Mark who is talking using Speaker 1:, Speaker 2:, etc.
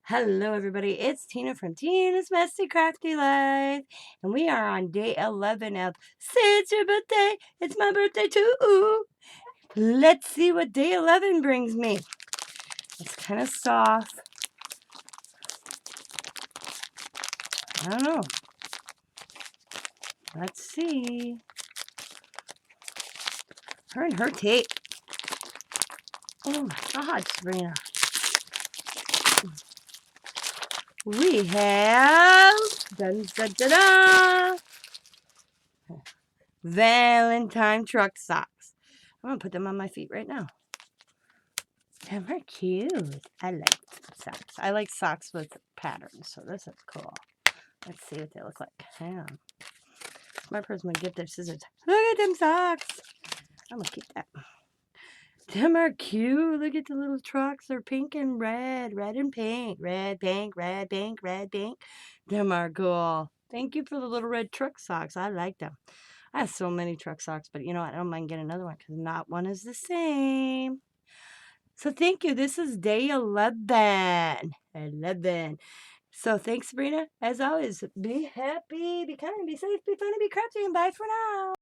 Speaker 1: Hello, everybody. It's Tina from Tina's Messy Crafty Life, and we are on day 11 of Say It's Your Birthday. It's my birthday too. Let's see what day 11 brings me. It's kind of soft. I don't know. Let's see. Her and her tape. Oh my God, Sabrina. We have dun, dun, dun, dun, Valentine truck socks. I'm going to put them on my feet right now. Them are cute. I like socks. I like socks with patterns, so this is cool. Let's see what they look like. Hang on. My person would get their scissors. Look at them socks. I'm going to keep that. Them are cute. Look at the little trucks. They're pink and red. Red and pink. Red, pink, red, pink, red, pink. Them are cool. Thank you for the little red truck socks. I like them. I have so many truck socks, but you know what? I don't mind getting another one because not one is the same. So thank you. This is day 11. 11. So thanks, Sabrina. As always, be happy, be kind, be safe, be funny, be crafty, and bye for now.